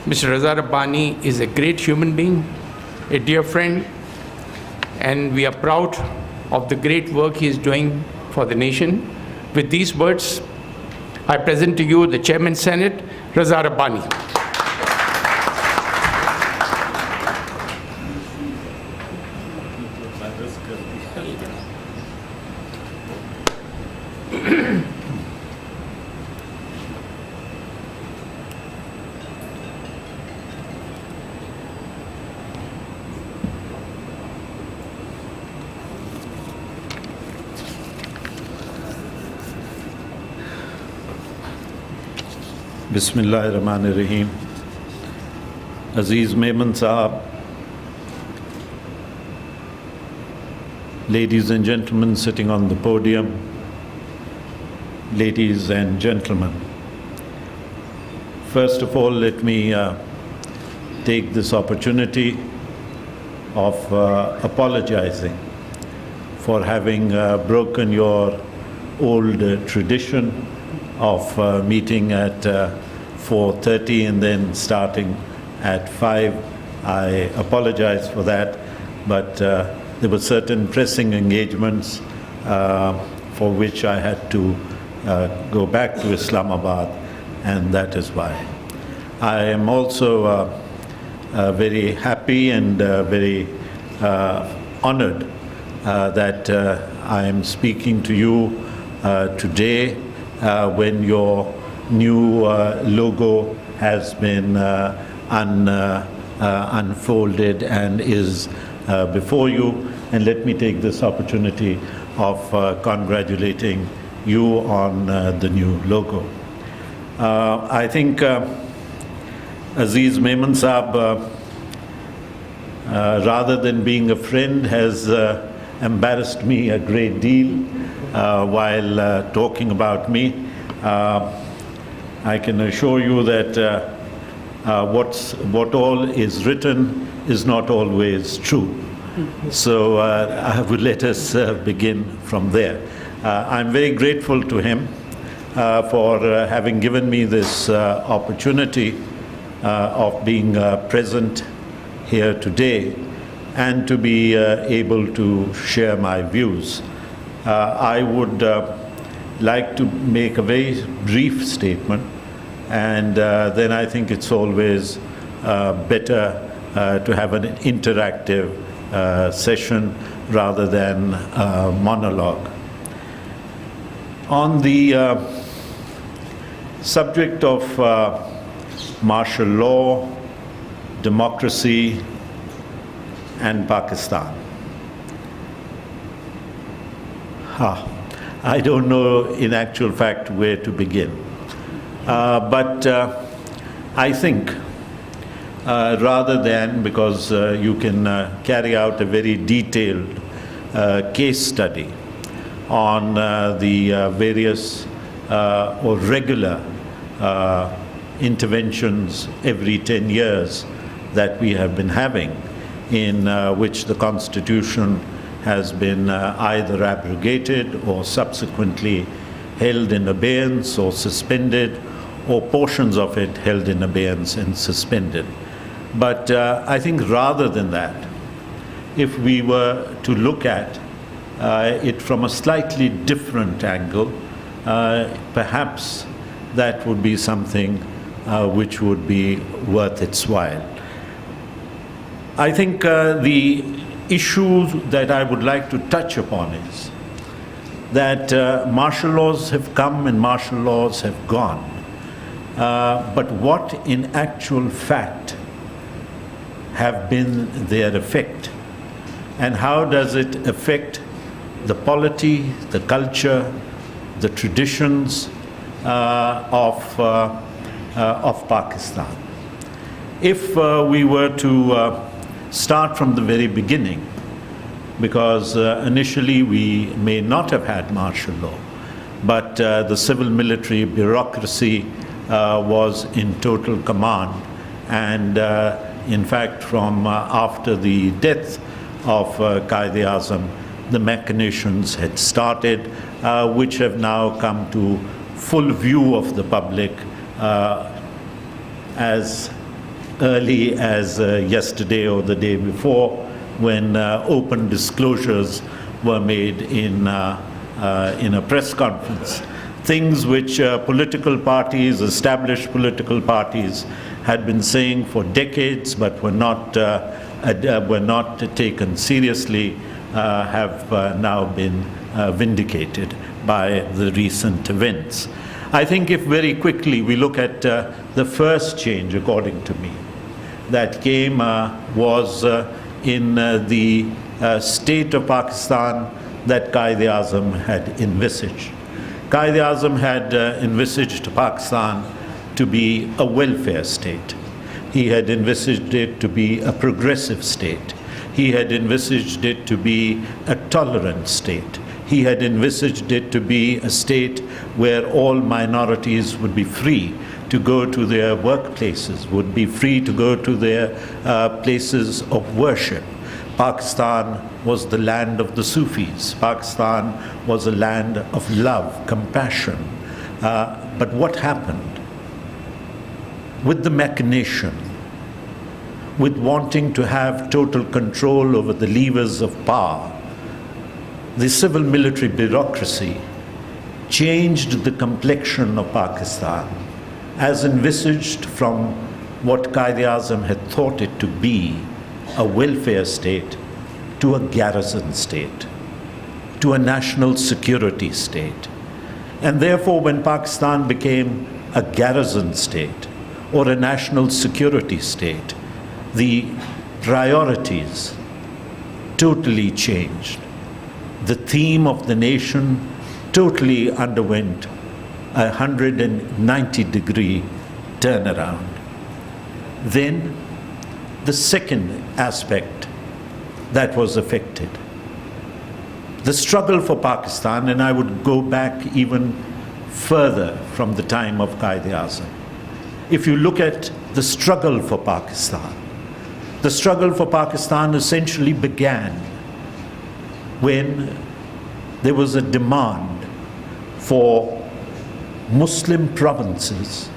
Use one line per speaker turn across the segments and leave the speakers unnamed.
Mr. Raza Rabbani is a great human being, a dear friend, and we are proud of the great work he is doing for the nation. With these words, I present to you the Chairman Senate, Raza Rabbani.
Bismillahirrahmanirrahim. Aziz Mian Sahab, ladies and gentlemen sitting on the podium, ladies and gentlemen, first of all, let me take this opportunity of apologizing for having broken your old tradition of meeting at 4:30 and then starting at 5. I apologize for that, but there were certain pressing engagements for which I had to go back to Islamabad, and that is why. I am also very happy and very honored that I am speaking to you today when your new logo has been unfolded and is before you. And let me take this opportunity of congratulating you on the new logo. I think Aziz Mian Sahab, rather than being a friend, has embarrassed me a great deal while talking about me. I can assure you that what all is written is not always true. So I would let us begin from there. I'm very grateful to him for having given me this opportunity of being present here today and to be able to share my views. I would like to make a very brief statement, and then I think it's always better to have an interactive session rather than a monologue. On the subject of martial law, democracy, and Pakistan, I don't know in actual fact where to begin. But I think rather than, because you can carry out a very detailed case study on the various or regular interventions every 10 years that we have been having, in which the Constitution has been either abrogated or subsequently held in abeyance or suspended, or portions of it held in abeyance and suspended. But I think rather than that, if we were to look at it from a slightly different angle, perhaps that would be something which would be worth its while. I think the issue that I would like to touch upon is that martial laws have come and martial laws have gone. But what in actual fact have been their effect? And how does it affect the polity, the culture, the traditions of Pakistan? If we were to start from the very beginning, because initially we may not have had martial law, but the civil military bureaucracy was in total command, and in fact from after the death of Quaid-e-Azam, the machinations had started, which have now come to full view of the public as early as yesterday or the day before, when open disclosures were made in a press conference. Things which political parties, established political parties, had been saying for decades but were not taken seriously, have now been vindicated by the recent events. I think if very quickly we look at the first change, according to me, that came was in the state of Pakistan that Quaid-e-Azam had envisaged. Quaid-e-Azam had envisaged Pakistan to be a welfare state. He had envisaged it to be a progressive state. He had envisaged it to be a tolerant state. He had envisaged it to be a state where all minorities would be free to go to their workplaces, would be free to go to their places of worship. Pakistan was the land of the Sufis. Pakistan was a land of love, compassion. But what happened? With the machination, with wanting to have total control over the levers of power, the civil military bureaucracy changed the complexion of Pakistan as envisaged from what Quaid-e-Azam had thought it to be, a welfare state, to a garrison state, to a national security state. And therefore, when Pakistan became a garrison state or a national security state, the priorities totally changed. The theme of the nation totally underwent a 190-degree turnaround. Then, the second aspect that was affected, the struggle for Pakistan, and I would go back even further from the time of Quaid-e-Azam. If you look at the struggle for Pakistan, the struggle for Pakistan essentially began when there was a demand for Muslim provinces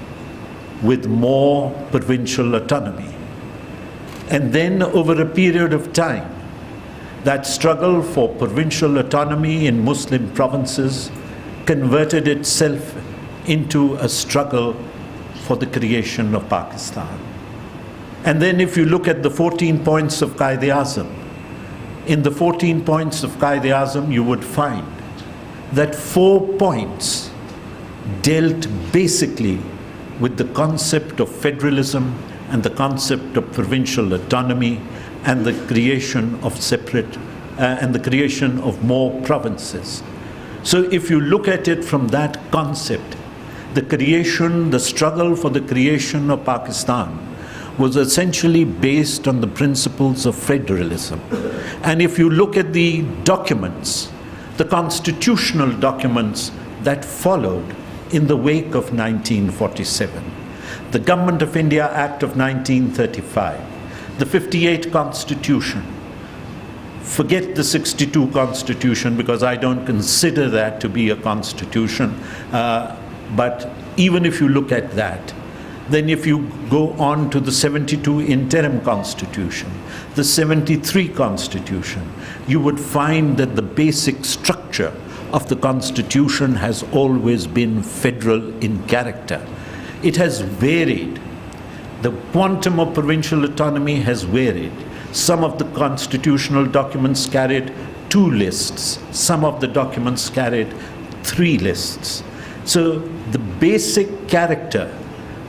with more provincial autonomy. And then over a period of time, that struggle for provincial autonomy in Muslim provinces converted itself into a struggle for the creation of Pakistan. And then if you look at the 14 points of Quaid-e-Azam, in the 14 points of Quaid-e-Azam, you would find that 4 points dealt basically with the concept of federalism and the concept of provincial autonomy and the creation of separate and the creation of more provinces. So if you look at it from that concept, the struggle for the creation of Pakistan was essentially based on the principles of federalism. And if you look at the documents, the constitutional documents that followed in the wake of 1947, the Government of India Act of 1935, the 58 Constitution, forget the 62 Constitution because I don't consider that to be a constitution, but even if you look at that, then if you go on to the 72 interim constitution, the 73 constitution, you would find that the basic structure of the constitution has always been federal in character. It has varied. The quantum of provincial autonomy has varied. Some of the constitutional documents carried 2 lists. Some of the documents carried 3 lists. So the basic character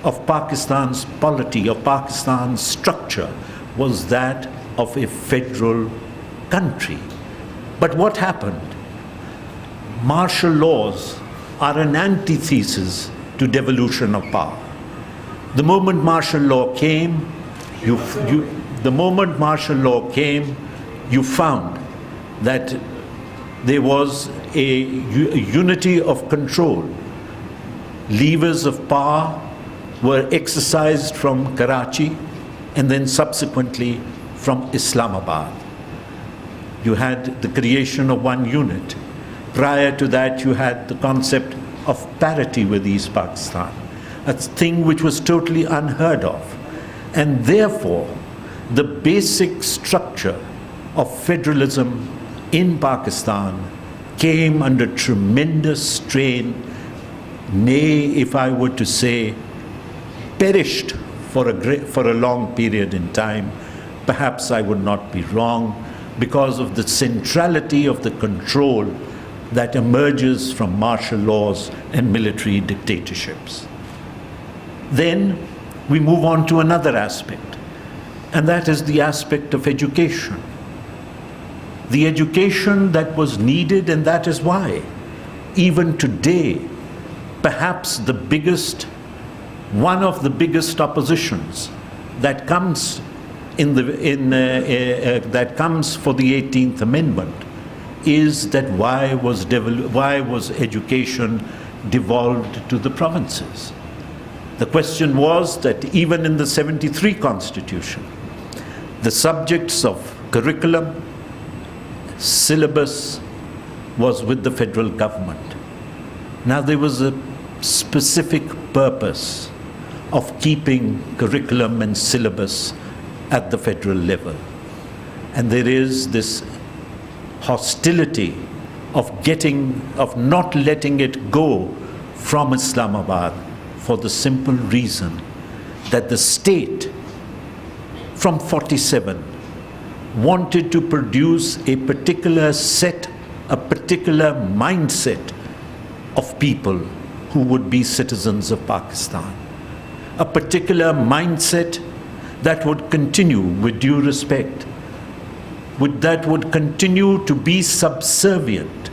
of Pakistan's polity, of Pakistan's structure, was that of a federal country. But what happened? Martial laws are an antithesis to devolution of power. The moment martial law came, you found that there was a unity of control. Levers of power were exercised from Karachi and then subsequently from Islamabad. You had the creation of one unit. Prior to that, you had the concept of parity with East Pakistan, a thing which was totally unheard of. And therefore, the basic structure of federalism in Pakistan came under tremendous strain, nay, if I were to say, perished for a long period in time. Perhaps I would not be wrong, because of the centrality of the control that emerges from martial laws and military dictatorships. Then we move on to another aspect, and that is the aspect of education. The education that was needed, and that is why, even today, perhaps one of the biggest oppositions that comes that comes for the 18th Amendment is that why was education devolved to the provinces? The question was that even in the 73 Constitution, the subjects of curriculum, syllabus was with the federal government. Now there was a specific purpose of keeping curriculum and syllabus at the federal level. And there is this hostility of not letting it go from Islamabad, for the simple reason that the state from 47 wanted to produce a particular mindset of people who would be citizens of Pakistan. A particular mindset that would continue, with due respect, that would continue to be subservient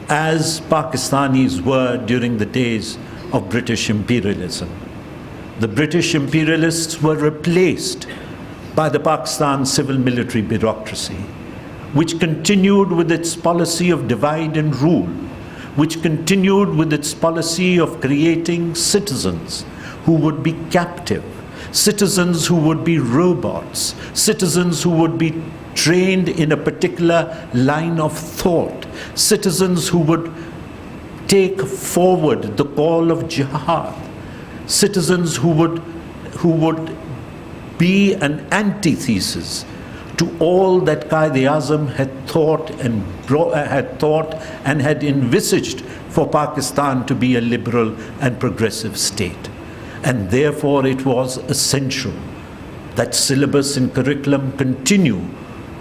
as Pakistanis were during the days of British imperialism. The British imperialists were replaced by the Pakistan civil military bureaucracy, which continued with its policy of divide and rule, which continued with its policy of creating citizens who would be captive, citizens who would be robots, citizens who would be trained in a particular line of thought, citizens who would take forward the call of jihad, citizens who would be an antithesis to all that Quaid-e-Azam had thought and had envisaged for Pakistan to be a liberal and progressive state. And therefore it was essential that syllabus and curriculum continue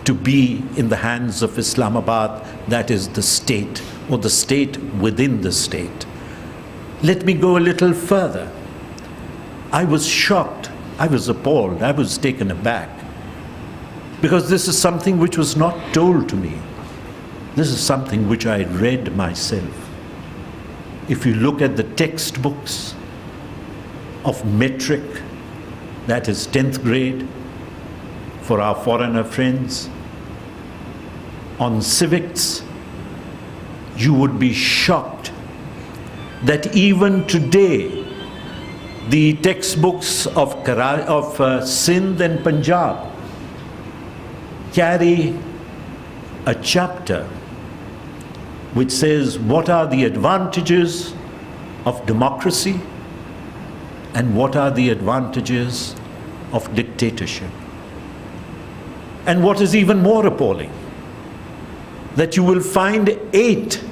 to be in the hands of Islamabad, that is the state, or the state within the state. Let me go a little further. I was shocked, I was appalled, I was taken aback, because this is something which was not told to me. This is something which I read myself. If you look at the textbooks of metric, that is 10th grade, for our foreigner friends, on civics, you would be shocked that even today, the textbooks of Sindh and Punjab carry a chapter which says what are the advantages of democracy and what are the advantages of dictatorship. And what is even more appalling, that you will find 8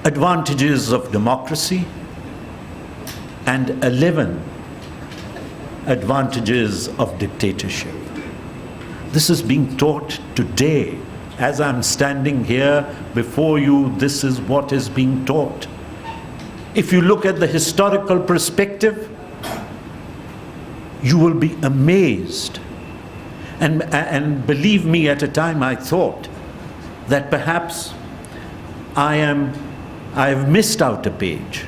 advantages of democracy and 11 advantages of dictatorship. This is being taught today. As I'm standing here before you, this is what is being taught. If you look at the historical perspective, you will be amazed. And believe me, at a time I thought that perhaps I have missed out a page,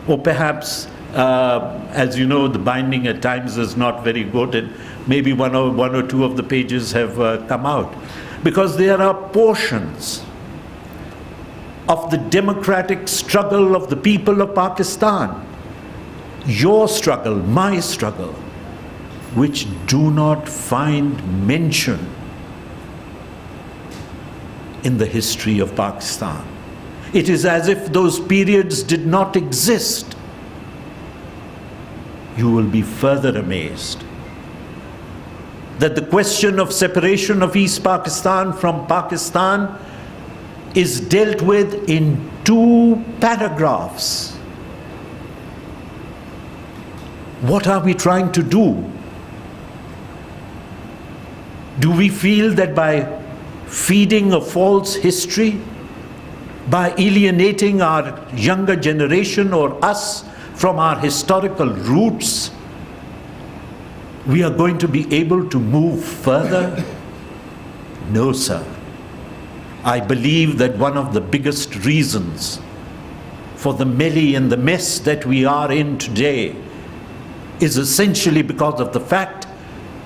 or perhaps, as you know, the binding at times is not very good, and maybe one or two of the pages have come out, because there are portions of the democratic struggle of the people of Pakistan, your struggle, my struggle, which do not find mention in the history of Pakistan. It is as if those periods did not exist. you will be further amazed that the question of separation of East Pakistan from Pakistan is dealt with in 2 paragraphs. What are we trying to do? Do we feel that by feeding a false history, by alienating our younger generation or us from our historical roots, we are going to be able to move further? No, sir. I believe that one of the biggest reasons for the melee and the mess that we are in today is essentially because of the fact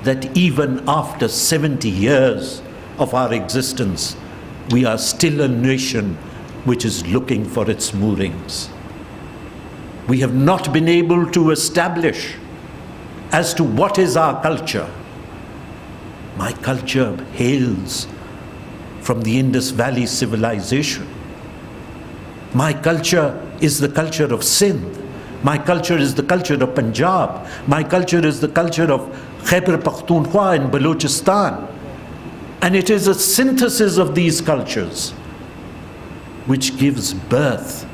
that even after 70 years of our existence, we are still a nation which is looking for its moorings. We have not been able to establish as to what is our culture. My culture hails from the Indus Valley civilization. My culture is the culture of Sindh. My culture is the culture of Punjab. My culture is the culture of Khyber Pakhtunkhwa in Balochistan. And it is a synthesis of these cultures which gives birth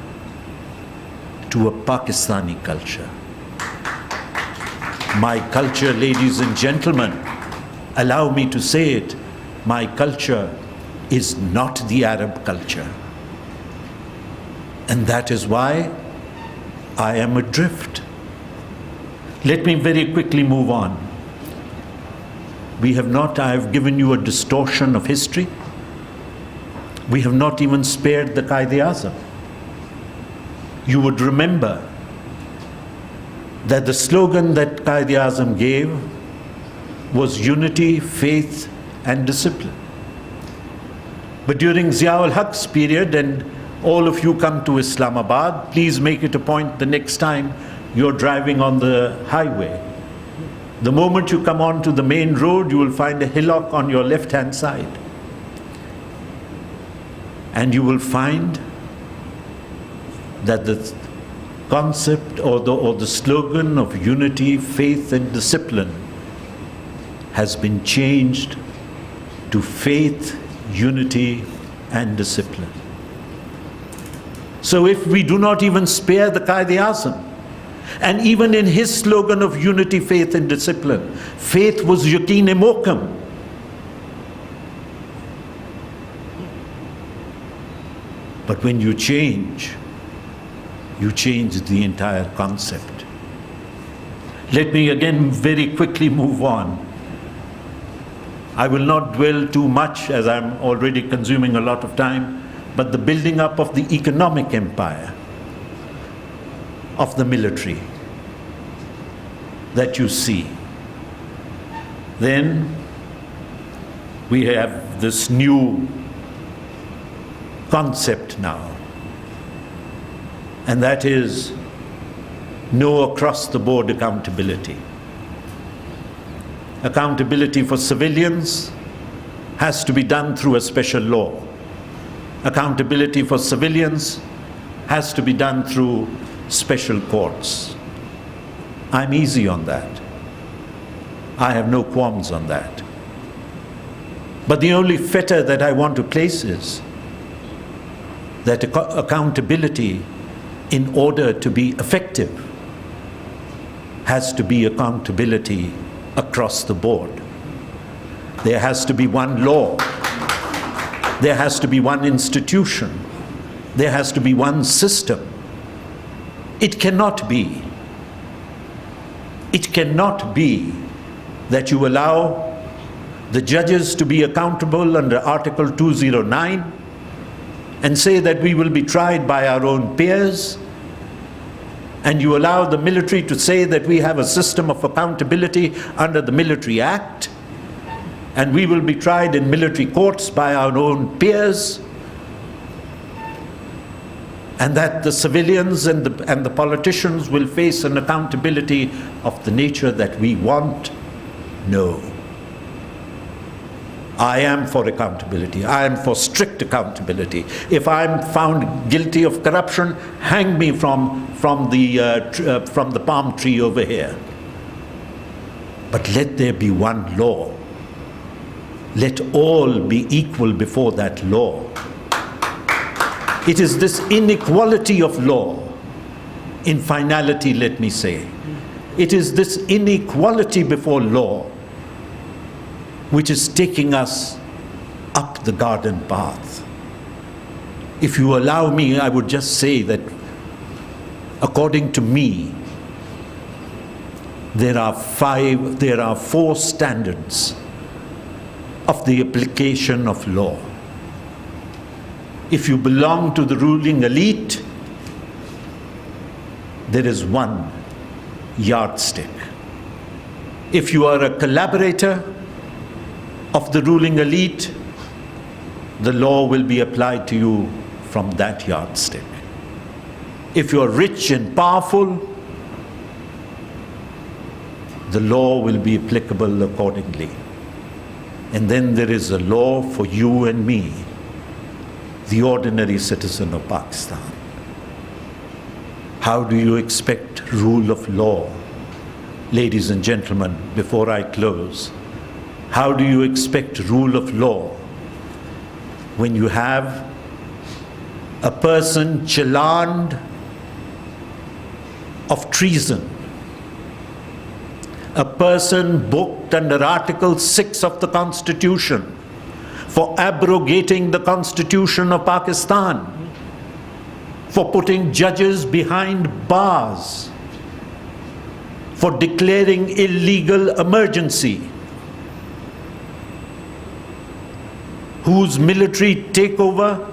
to a Pakistani culture. My culture, ladies and gentlemen, allow me to say it, my culture is not the Arab culture. And that is why I am adrift. Let me very quickly move on. I have given you a distortion of history. We have not even spared the Qaid-e-Azam. You would remember that the slogan that Qaid-e-Azam gave was unity, faith, and discipline. But during Ziaul Haq's period, and all of you come to Islamabad, please make it a point the next time you're driving on the highway. The moment you come onto the main road, you will find a hillock on your left-hand side. And you will find that the concept or the slogan of unity, faith, and discipline has been changed to faith, unity, and discipline. So if we do not even spare the Qaid-e-Azam, and even in his slogan of unity, faith, and discipline, faith was yaqeen-e-mohkam. But when you change the entire concept. Let me again very quickly move on. I will not dwell too much, as I'm already consuming a lot of time, but the building up of the economic empire, of the military, that you see. Then we have this new concept now, and that is no across-the-board accountability. Accountability for civilians has to be done through a special law. Accountability for civilians has to be done through special courts. I'm easy on that. I have no qualms on that. But the only fetter that I want to place is that accountability, in order to be effective, has to be accountability across the board. There has to be one law. There has to be one institution. There has to be one system. It cannot be that you allow the judges to be accountable under Article 209 and say that we will be tried by our own peers, and you allow the military to say that we have a system of accountability under the Military Act, and we will be tried in military courts by our own peers, and that the civilians and the politicians will face an accountability of the nature that we want. No. I am for accountability. I am for strict accountability. If I'm found guilty of corruption, hang me from the palm tree over here. But let there be one law. Let all be equal before that law. It is this inequality of law, in finality, let me say, it is this inequality before law which is taking us up the garden path. If you allow me, I would just say that according to me, there are four standards of the application of law. If you belong to the ruling elite, there is one yardstick. If you are a collaborator of the ruling elite, the law will be applied to you from that yardstick. If you are rich and powerful, the law will be applicable accordingly. And then there is a law for you and me, the ordinary citizen of Pakistan. How do you expect rule of law? Ladies and gentlemen, before I close, how do you expect rule of law when you have a person challaned of treason, a person booked under Article 6 of the Constitution for abrogating the Constitution of Pakistan, for putting judges behind bars, for declaring illegal emergency, whose military takeover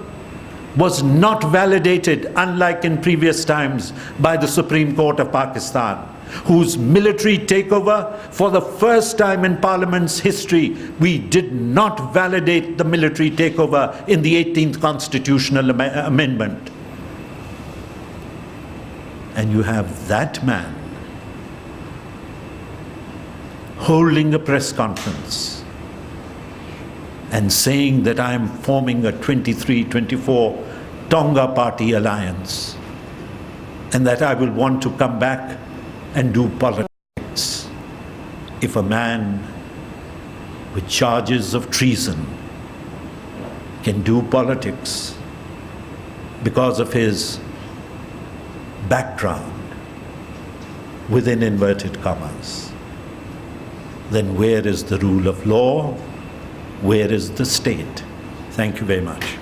was not validated, unlike in previous times, by the Supreme Court of Pakistan, whose military takeover, for the first time in Parliament's history, we did not validate the military takeover in the 18th Constitutional Amendment. And you have that man holding a press conference and saying that I am forming a 23-24 Tonga Party alliance and that I will want to come back and do politics. If a man with charges of treason can do politics because of his background, within inverted commas, then where is the rule of law? Where is the state? Thank you very much.